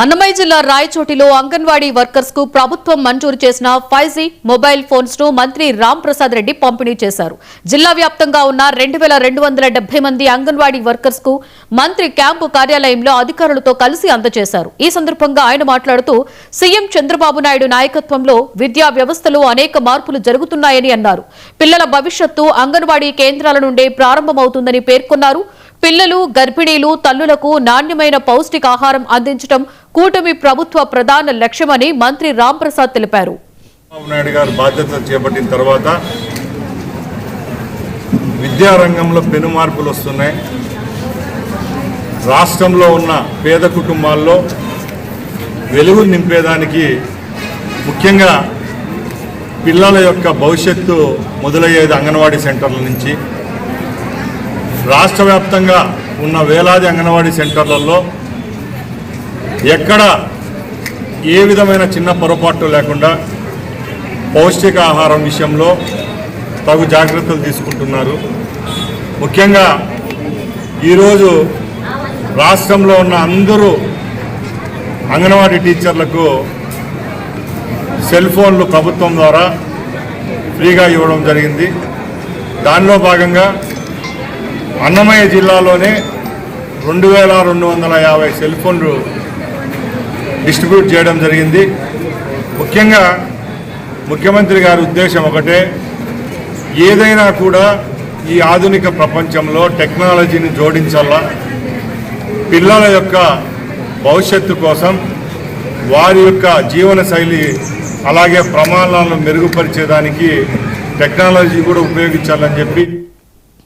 అన్నమయ్య జిల్లా రాయచోటిలో అంగన్వాడీ వర్కర్స్ కు ప్రభుత్వం మంజూరు చేసిన 5G మొబైల్ ఫోన్స్ ను మంత్రి రామ్ ప్రసాద్ రెడ్డి పంపిణీ చేశారు. జిల్లా వ్యాప్తంగా ఉన్న 2270 మంది అంగన్వాడీ వర్కర్స్ కు మంత్రి క్యాంపు కార్యాలయంలో అధికారులతో కలిసి అందజేశారు. ఈ సందర్భంగా ఆయన మాట్లాడుతూ సీఎం చంద్రబాబు నాయుడు నాయకత్వంలో విద్యా వ్యవస్థలో అనేక మార్పులు జరుగుతున్నాయని అన్నారు. పిల్లల భవిష్యత్తు అంగన్వాడీ కేంద్రాల నుండే ప్రారంభమవుతుందని పేర్కొన్నారు. పిల్లలు, గర్భిణీలు, తల్లులకు నాణ్యమైన పౌష్టికాహారం అందించడం కూటమి ప్రభుత్వ ప్రధాన లక్ష్యమని మంత్రి రామ్ ప్రసాద్ తెలిపారు. చంద్రబాబు నాయుడు గారు బాధ్యత చేపట్టిన తర్వాత విద్యారంగంలో పెను మార్పులు వస్తున్నాయి. రాష్ట్రంలో ఉన్న పేద కుటుంబాల్లో వెలుగు నింపేదానికి ముఖ్యంగా పిల్లల యొక్క భవిష్యత్తు మొదలయ్యేది అంగన్వాడీ సెంటర్ల నుంచి. రాష్ట్ర వ్యాప్తంగా ఉన్న వేలాది అంగన్వాడీ సెంటర్లలో ఎక్కడ ఏ విధమైన చిన్న పొరపాట్లు లేకుండా పౌష్టికాహారం విషయంలో తగు జాగ్రత్తలు తీసుకుంటున్నారు. ముఖ్యంగా ఈరోజు రాష్ట్రంలో ఉన్న అందరూ అంగన్వాడీ టీచర్లకు సెల్ ఫోన్లు ప్రభుత్వం ద్వారా ఫ్రీగా ఇవ్వడం జరిగింది. దానిలో భాగంగా అన్నమయ్య జిల్లాలోనే 2250 సెల్ ఫోన్లు డిస్ట్రిబ్యూట్ చేయడం జరిగింది. ముఖ్యంగా ముఖ్యమంత్రి గారి ఉద్దేశం ఒకటే, ఏదైనా కూడా ఈ ఆధునిక ప్రపంచంలో టెక్నాలజీని జోడించాలా, పిల్లల యొక్క భవిష్యత్తు కోసం వారి యొక్క జీవన శైలి అలాగే ప్రమాణాలను మెరుగుపరిచేదానికి టెక్నాలజీ కూడా ఉపయోగించాలని చెప్పి